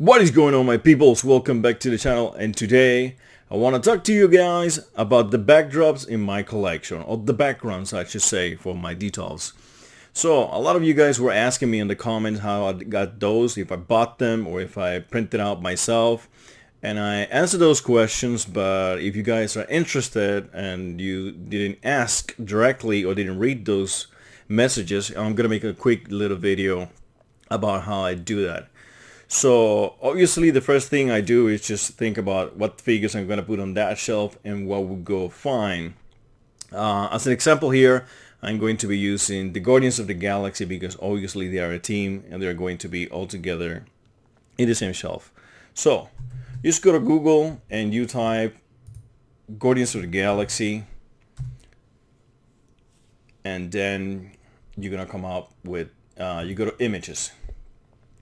What is going on, my peoples? Welcome back to the channel, and today I want to talk to you guys about the backdrops in my collection, or the backgrounds I should say, for my Detolfs. So a lot of you guys were asking me in the comments how I got those, if I bought them or if I printed out myself, and I answered those questions. But if you guys are interested and you didn't ask directly or didn't read those messages, I'm gonna make a quick little video about how I do that. So obviously the first thing I do is just think about what figures I'm going to put on that shelf and what would go fine. As an example here, I'm going to be using the Guardians of the Galaxy because obviously they are a team and they're going to be all together in the same shelf. So you just go to Google and you type Guardians of the Galaxy, and then you're going to come up with, you go to images.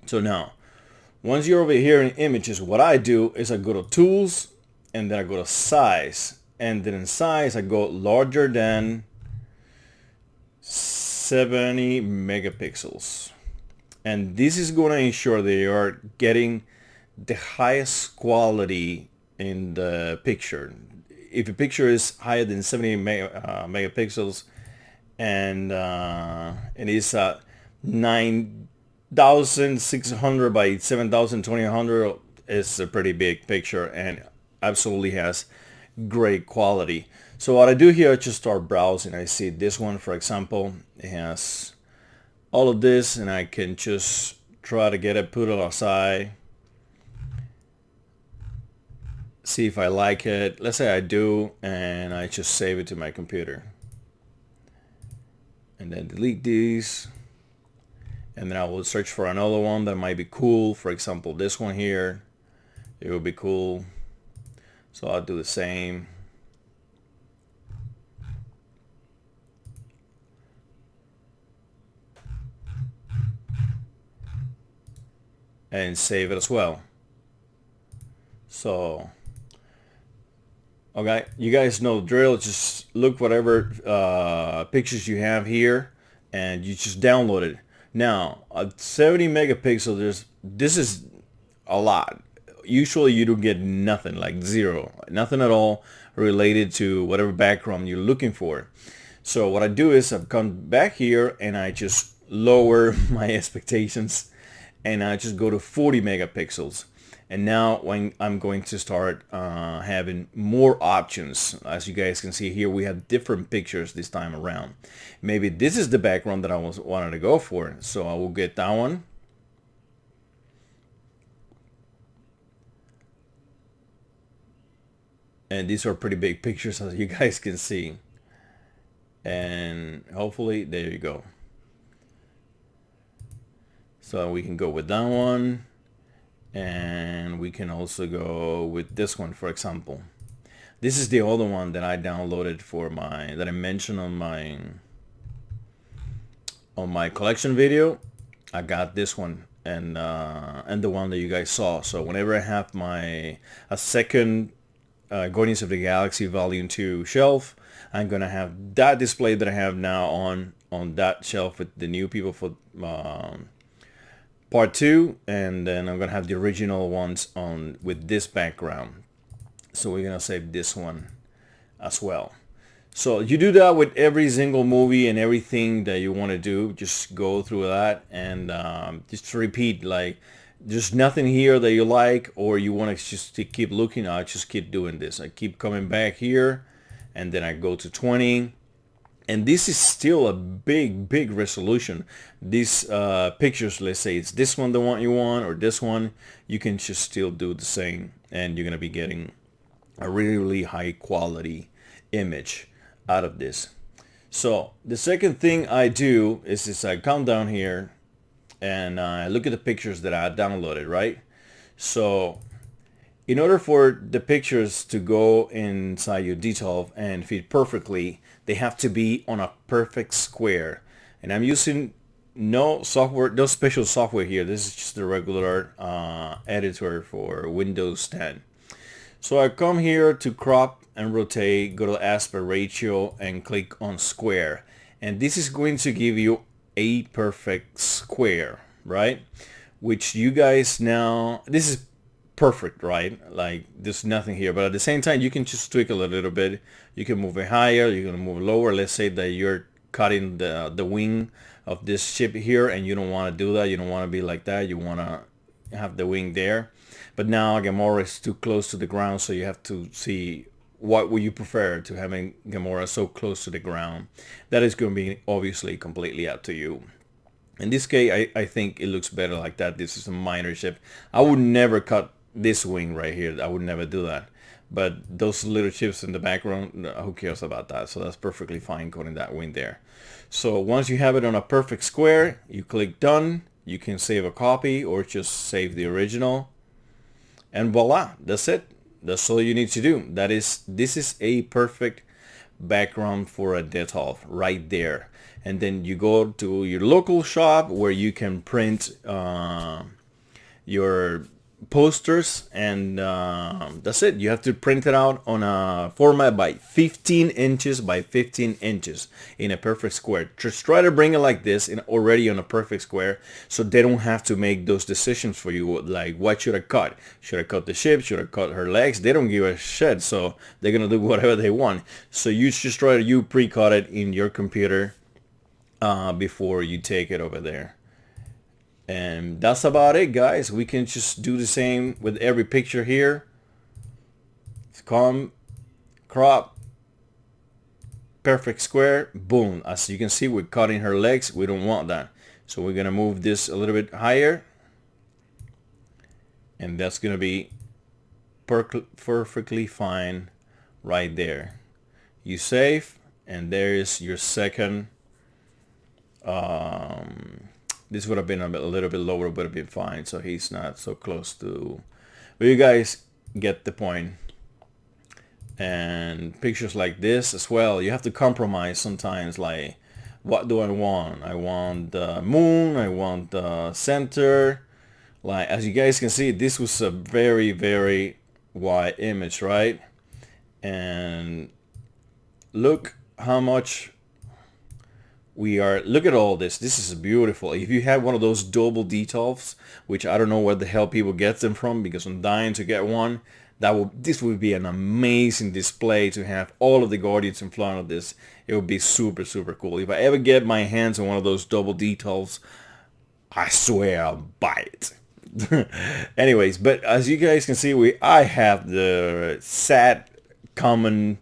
So now, once you're over here in images, what I do is I go to tools and then I go to size, and then in size I go larger than 70 megapixels, and this is going to ensure they are getting the highest quality in the picture. If a picture is higher than 70 megapixels and it is 9,600 by 7,200, is a pretty big picture and absolutely has great quality. So what I do here, I just start browsing. I see this one, for example, it has all of this, and I can just try to get it, put it aside, see if I like it. Let's say I do, and I just save it to my computer and then delete these. And then I will search for another one that might be cool. For example, this one here, it will be cool. So I'll do the same. And save it as well. So, okay, you guys know the drill. Just look whatever pictures you have here and you just download it. Now, at 70 megapixels, this is a lot. Usually you don't get nothing, like zero, nothing at all related to whatever background you're looking for. So what I do is I come back here and I just lower my expectations and I just go to 40 megapixels. And now when I'm going to start having more options. As you guys can see here, we have different pictures this time around. Maybe this is the background that I wanted to go for, so I will get that one. And these are pretty big pictures, as you guys can see. And hopefully, there you go. So we can go with that one. And we can also go with this one, for example. This is the other one that I downloaded for that I mentioned on my collection video. I got this one and the one that you guys saw. So whenever I have a second Guardians of the Galaxy Volume 2 shelf, I'm gonna have that display that I have now on that shelf with the new people for Part 2, and then I'm gonna have the original ones on with this background. So we're gonna save this one as well. So you do that with every single movie and everything that you want to do. Just go through that and just repeat. Like, there's nothing here that you like or you want to just keep looking at, just keep doing this. I keep coming back here and then I go to 20. And this is still a big resolution. These pictures, let's say it's this one, the one you want, or this one, you can just still do the same, and you're gonna be getting a really high quality image out of this. So the second thing I do is I come down here and I look at the pictures that I downloaded, right? So in order for the pictures to go inside your Detolf and fit perfectly, they have to be on a perfect square. And I'm using no special software here. This is just the regular editor for Windows 10. So I come here to crop and rotate, go to aspect ratio and click on square. And this is going to give you a perfect square, right? which you guys now, this is perfect, right? Like there's nothing here, but at the same time you can just tweak it a little bit. You can move it higher, you can move it lower. Let's say that you're cutting the wing of this ship here and you don't want to do that. You don't want to be like that. You want to have the wing there. But now Gamora is too close to the ground, so you have to see what would you prefer, to having Gamora so close to the ground. That is going to be obviously completely up to you. In this case, I think it looks better like that. This is a minor ship. I would never cut this wing right here. I would never do that. But those little ships in the background, who cares about that? So that's perfectly fine cutting that wing there. So once you have it on a perfect square, you click done. You can save a copy or just save the original. And voila, that's it. That's all you need to do. This is a perfect background for a Detolf right there. And then you go to your local shop where you can print your posters, and that's it. You have to print it out on a format by 15 inches by 15 inches in a perfect square. Just try to bring it like this in already on a perfect square, so they don't have to make those decisions for you, like what should I cut? Should I cut the ship? Should I cut her legs? They don't give a shit, so they're gonna do whatever they want. So you just try to pre-cut it in your computer before you take it over there. And that's about it, guys. We can just do the same with every picture here. Come, crop, perfect square, boom. As you can see, we're cutting her legs. We don't want that. So we're gonna move this a little bit higher. And that's gonna be perfectly fine right there. You save, and there is your second. This would have been a little bit lower, but it'd been fine. So he's not so close to. But you guys get the point. And pictures like this as well, you have to compromise sometimes. Like, what do I want? I want the moon. I want the center. Like, as you guys can see, this was a very, very wide image, right? And look how much look at all this. This is beautiful. If you had one of those double Detolfs, which I don't know where the hell people get them from, because I'm dying to get one, this would be an amazing display to have all of the Guardians in front of this. It would be super, super cool. If I ever get my hands on one of those double Detolfs, I swear I'll buy it. Anyways, but as you guys can see, I have the sad common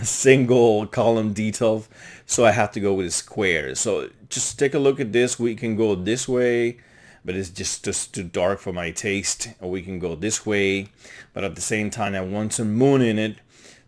single column Detolf, so I have to go with a square. So just take a look at this. We can go this way, but it's just too dark for my taste. Or we can go this way, but at the same time I want some moon in it.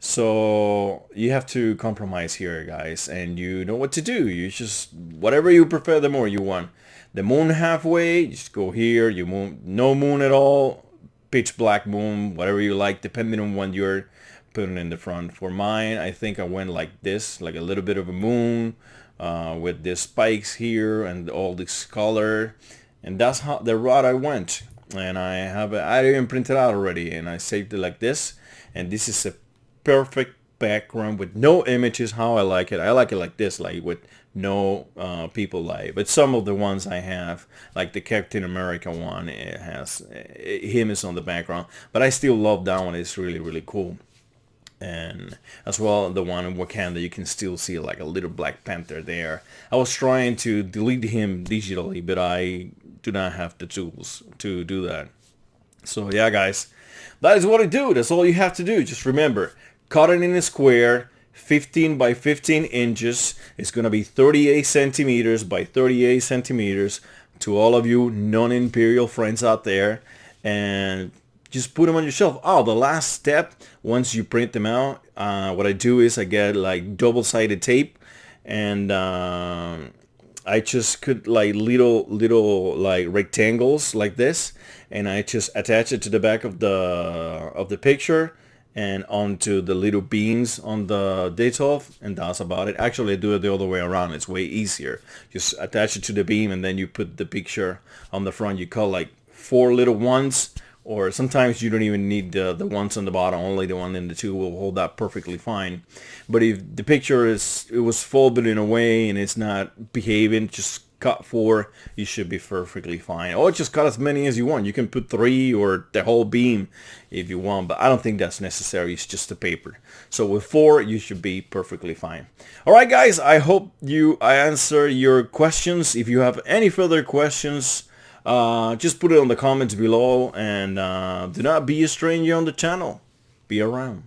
So you have to compromise here, guys, and you know what to do. You just, whatever you prefer, the more you want. The moon halfway, just go here. You moon, no moon at all, pitch black moon, whatever you like, depending on what you're putting in the front. For mine, I think I went like this, like a little bit of a moon with the spikes here and all this color, and that's how the route I went. And I even printed out already, and I saved it like this. And this is a perfect background with no images. How I like it like this, like with no people live. But some of the ones I have, like the Captain America one, it has him is on the background, but I still love that one. It's really, really cool. And as well, the one in Wakanda, you can still see like a little Black Panther there. I was trying to delete him digitally, but I do not have the tools to do that. So yeah, guys, that is what I do. That's all you have to do. Just remember, cut it in a square, 15 by 15 inches. It's gonna be 38 centimeters by 38 centimeters. To all of you non-imperial friends out there, and just put them on your shelf. Oh, the last step, once you print them out, what I do is I get like double-sided tape, and I just cut like little like rectangles like this, and I just attach it to the back of the picture and onto the little beams on the Detolf, and that's about it. Actually, I do it the other way around. It's way easier. Just attach it to the beam, and then you put the picture on the front. You cut like 4 little ones, or sometimes you don't even need the ones on the bottom. Only the one and the 2 will hold that perfectly fine. But if the picture was folded in a way and it's not behaving, just cut 4, you should be perfectly fine. Or just cut as many as you want. You can put 3 or the whole beam if you want, but I don't think that's necessary. It's just the paper. So with 4, you should be perfectly fine. All right, guys, I hope I answer your questions. If you have any further questions, just put it on the comments below, and do not be a stranger on the channel. Be around.